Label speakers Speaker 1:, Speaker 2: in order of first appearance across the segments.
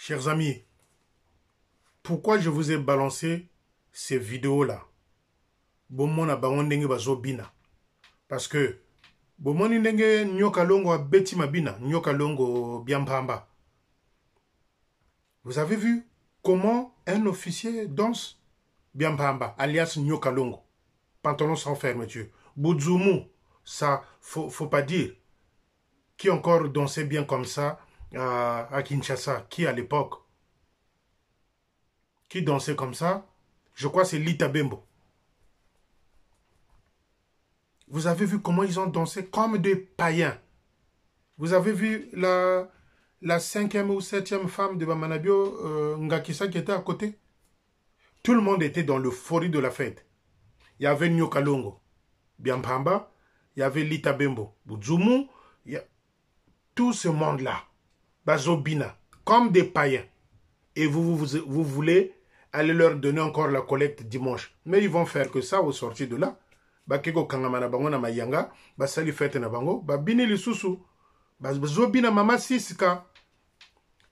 Speaker 1: Chers amis, pourquoi je vous ai balancé ces vidéos-là? Parce que bomoni ndenge nyoka longo a beti mabina, nyoka longo biampamba. Vous avez vu comment un officier danse biampamba, alias nyoka longo, pantalon sans fermeture. Boudzoumou, ça, faut pas dire. Qui encore dansait bien comme ça à Kinshasa? Qui à l'époque? Qui dansait comme ça? Je crois que c'est Lita Bembo. Vous avez vu comment ils ont dansé comme des païens. Vous avez vu la 5e ou 7e femme de Bamanabio, Ngakisa, qui était à côté? Tout le monde était dans l'euphorie de la fête. Il y avait Nyoka Longo, Biampamba, il y avait Lita Bembo, Boudzoumou, tout ce monde-là, Bazobina, comme des païens. Et vous voulez aller leur donner encore la collecte dimanche. Mais ils vont faire que ça au sortir de là. Bakeko kangamana bango na mayanga, basali fête na bango, babini lisusu, bazobina mama siska.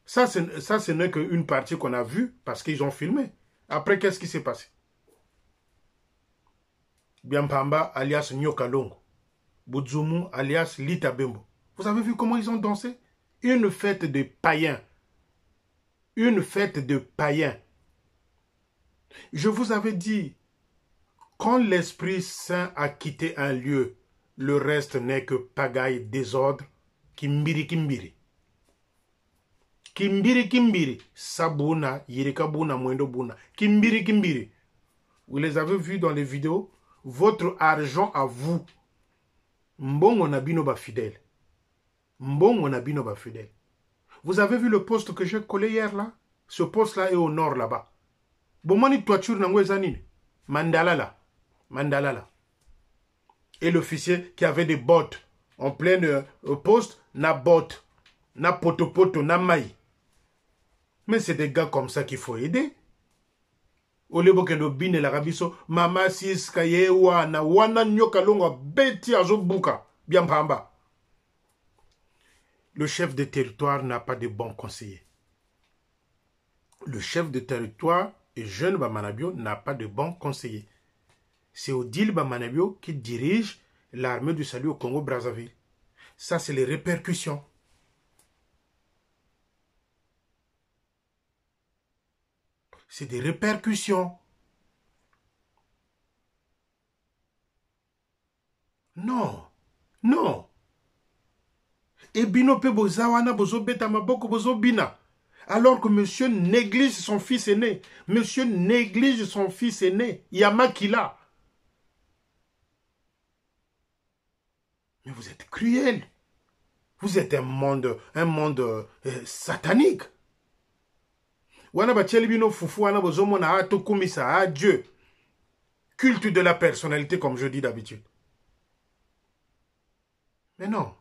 Speaker 1: Ça ce n'est qu'une partie qu'on a vue parce qu'ils ont filmé. Après, qu'est-ce qui s'est passé? Biampamba alias Nyoka Longo, Boudzoumou alias Lita Bembo. Vous avez vu comment ils ont dansé? Une fête de païens. Une fête de païens. Je vous avais dit, quand l'Esprit Saint a quitté un lieu, le reste n'est que pagaille, désordre, kimbiri kimbiri. Kimbiri kimbiri, sabuna, yirikabuna, mwendo buna. Kimbiri kimbiri. Vous les avez vus dans les vidéos? Votre argent à vous. Mbongo nabino ba fidèle. Mbongo nabino ba fidèle. Vous avez vu le poste que j'ai collé hier là? Ce poste-là est au nord là-bas. Bomani toiture nango zanine. Mandala là. Mandala là. Et l'officier qui avait des bottes en plein poste, na bottes, na poto, na maï. Mais c'est des gars comme ça qu'il faut aider. Olebo kendo bine la rabiso, mama siska ye wana nyoka longo beti azo buka, bien pamba. Le chef de territoire n'a pas de bons conseillers. Le chef de territoire et jeune Bamanabio n'a pas de bons conseillers. C'est Odile Bamanabio qui dirige l'armée du salut au Congo-Brazzaville. Ça, c'est les répercussions. C'est des répercussions. Non. Non. Et binope bozawana bozo beta maboko bozo bina. Alors que monsieur néglige son fils aîné. Monsieur néglige son fils aîné. Yamakila. Mais vous êtes cruel. Vous êtes un monde satanique. Wana bacheli bino fufu wana bozomo na ato kumisa à Dieu. Culte de la personnalité comme je dis d'habitude. Mais non.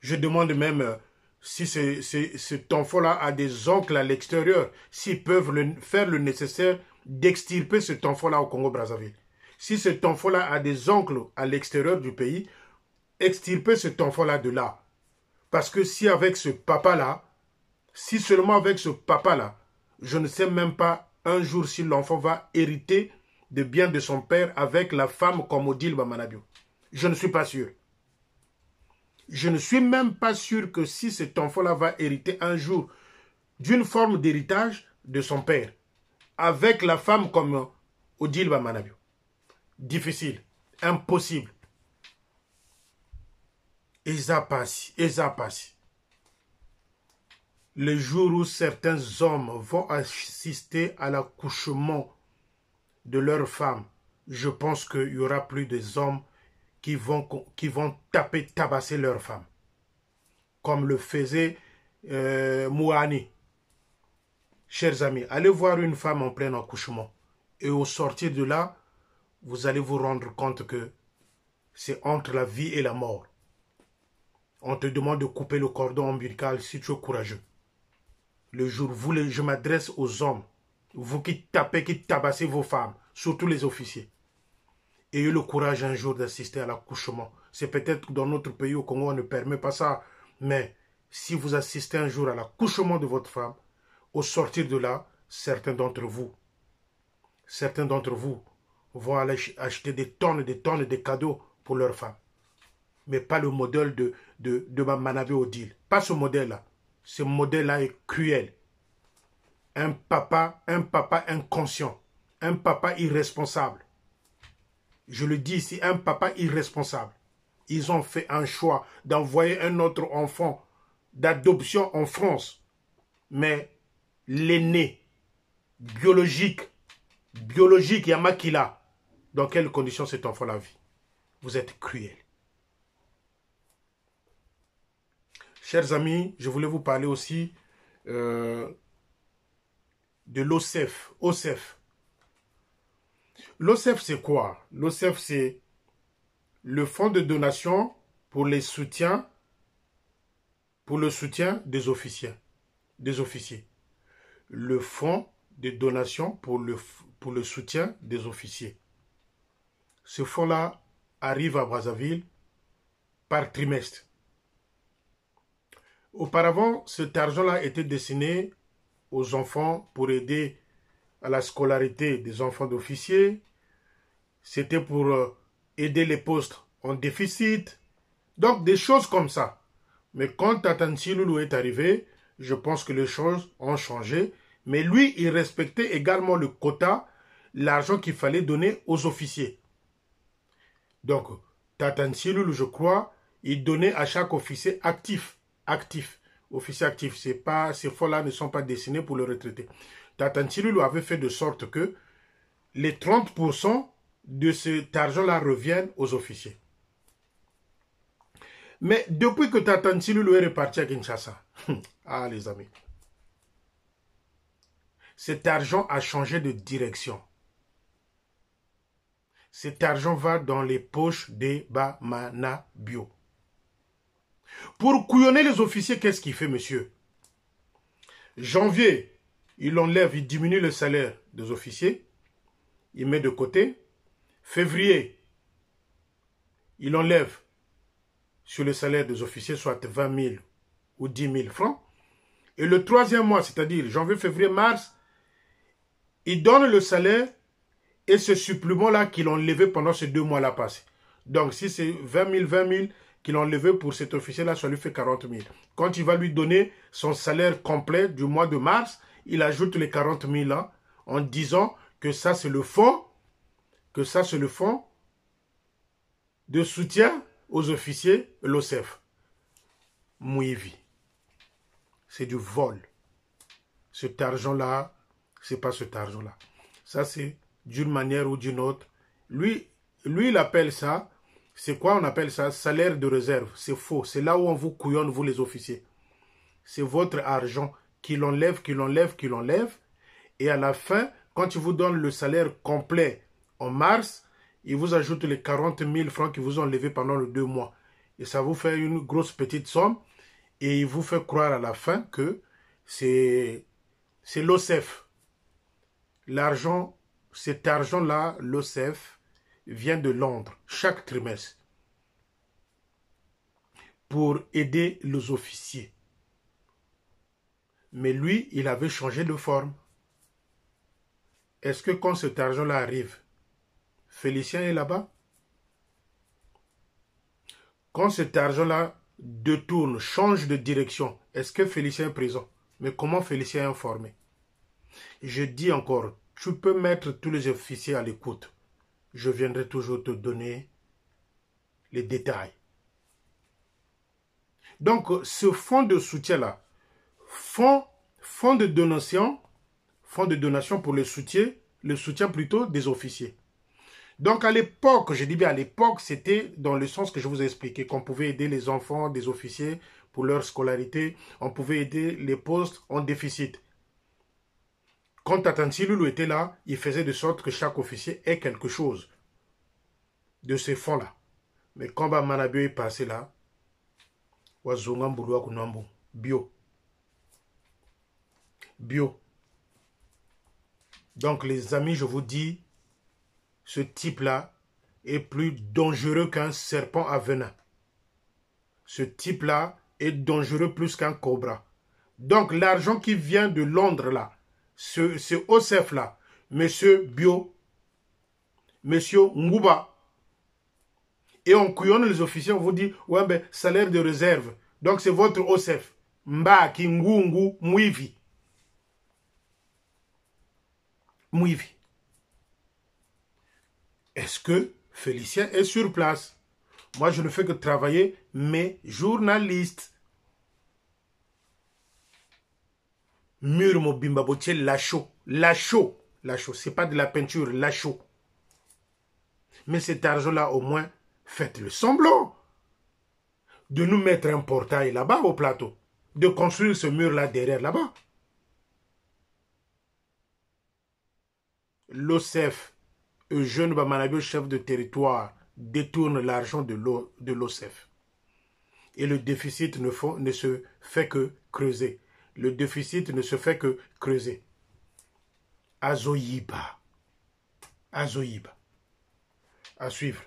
Speaker 1: Je demande même si cet enfant-là a des oncles à l'extérieur, s'ils peuvent faire le nécessaire d'extirper cet enfant-là au Congo-Brazzaville. Si cet enfant-là a des oncles à l'extérieur du pays, extirper cet enfant-là de là. Parce que si avec ce papa-là, si seulement avec ce papa-là, je ne sais même pas un jour si l'enfant va hériter des biens de son père avec la femme comme Odile Bamanabio. Je ne suis pas sûr. Je ne suis même pas sûr que si cet enfant-là va hériter un jour d'une forme d'héritage de son père, avec la femme comme Odile Bamanabio. Difficile, impossible. Eza passi. Le jour où certains hommes vont assister à l'accouchement de leurs femmes, je pense qu'il y aura plus des hommes qui vont tabasser leurs femmes. Comme le faisait Mouani. Chers amis, allez voir une femme en plein accouchement. Et au sortir de là, vous allez vous rendre compte que c'est entre la vie et la mort. On te demande de couper le cordon ombilical si tu es courageux. Le jour où je m'adresse aux hommes, vous qui tabassez vos femmes, surtout les officiers. Ayez le courage un jour d'assister à l'accouchement. C'est peut-être que dans notre pays, au Congo, on ne permet pas ça. Mais si vous assistez un jour à l'accouchement de votre femme, Au sortir de là, certains d'entre vous vont aller acheter des tonnes de cadeaux pour leurs femmes. Mais pas le modèle de Manabé Odile. Pas ce modèle-là. Ce modèle-là est cruel. Un papa inconscient. Un papa irresponsable. Je le dis ici, un papa irresponsable. Ils ont fait un choix d'envoyer un autre enfant d'adoption en France. Mais l'aîné, biologique, Yamakila, dans quelles conditions cet enfant-là vit? Vous êtes cruel. Chers amis, je voulais vous parler aussi de l'OCEF. L'OCEF, c'est quoi? L'OCEF, c'est le fonds de donation pour le soutien des officiers. Le fonds de donation pour le soutien des officiers. Ce fonds-là arrive à Brazzaville par trimestre. Auparavant, cet argent-là était destiné aux enfants pour aider à la scolarité des enfants d'officiers. C'était pour aider les postes en déficit. Donc, des choses comme ça. Mais quand Tatansi Loulou est arrivé, je pense que les choses ont changé. Mais lui, il respectait également le quota, l'argent qu'il fallait donner aux officiers. Donc, Tatansi Loulou, je crois, il donnait à chaque officier actif. Officier actif, ces fonds-là ne sont pas destinés pour le retraité. Tatansi Loulou avait fait de sorte que les 30% de cet argent-là reviennent aux officiers. Mais depuis que Tatansi Loulou est reparti à Kinshasa, ah les amis, cet argent a changé de direction. Cet argent va dans les poches des Bamana Bio. Pour couillonner les officiers, qu'est-ce qu'il fait, monsieur? Janvier, il enlève, il diminue le salaire des officiers. Il met de côté. Février, il enlève sur le salaire des officiers, soit 20 000 ou 10 000 francs. Et le troisième mois, c'est-à-dire janvier, février, mars, il donne le salaire et ce supplément-là qu'il a enlevé pendant ces 2 mois-là passés. Donc, si c'est 20 000 qu'il a enlevé pour cet officier-là, ça lui fait 40 000. Quand il va lui donner son salaire complet du mois de mars, il ajoute les 40 000 là, en disant que ça, c'est le fonds, de soutien aux officiers, l'OCEF. Mouivi. C'est du vol. Cet argent-là, c'est pas cet argent-là. Ça, c'est d'une manière ou d'une autre. Lui, il appelle ça, c'est quoi on appelle ça? Salaire de réserve. C'est faux. C'est là où on vous couillonne, vous les officiers. C'est votre argent qu'il enlève. Et à la fin, quand il vous donne le salaire complet en mars, il vous ajoute les 40 000 francs qu'ils vous ont enlevés pendant les 2 mois. Et ça vous fait une grosse petite somme. Et il vous fait croire à la fin que c'est l'OCEF. L'argent, cet argent-là, l'OCEF, vient de Londres chaque trimestre pour aider les officiers. Mais lui, il avait changé de forme. Est-ce que quand cet argent-là arrive, Félicien est là-bas? Quand cet argent-là détourne, change de direction, est-ce que Félicien est présent? Mais comment Félicien est informé? Je dis encore, tu peux mettre tous les officiers à l'écoute. Je viendrai toujours te donner les détails. Donc, ce fonds de soutien-là, fonds de donation pour le soutien plutôt des officiers. Donc, à l'époque, je dis bien à l'époque, c'était dans le sens que je vous ai expliqué, qu'on pouvait aider les enfants des officiers pour leur scolarité, on pouvait aider les postes en déficit. Quand Tatansi Loulou était là, il faisait de sorte que chaque officier ait quelque chose de ces fonds-là. Mais quand Manabio est passé là, bio. Donc les amis, je vous dis, ce type-là est plus dangereux qu'un serpent à venin. Ce type-là est dangereux plus qu'un cobra. Donc l'argent qui vient de Londres là, ce OCF là, monsieur Bio, monsieur Ngouba, et on couillonne les officiers, on vous dit, ouais, ben, salaire de réserve. Donc c'est votre OCF. Mba, Kingungu, Mouivi. Mouivi. Est-ce que Félicien est sur place? Moi, je ne fais que travailler mes journalistes. Mur Mobimba Botier, Lachaud. Lachaud. Lachaud, c'est pas de la peinture, Lachaud. Mais cet argent-là, au moins, faites le semblant de nous mettre un portail là-bas au plateau. De construire ce mur-là derrière là-bas. L'OCF, Eugène Bamanabio, chef de territoire, détourne l'argent de l'OCF. Et le déficit ne se fait que creuser. Le déficit ne se fait que creuser. Azoïba. Azoïba. À suivre.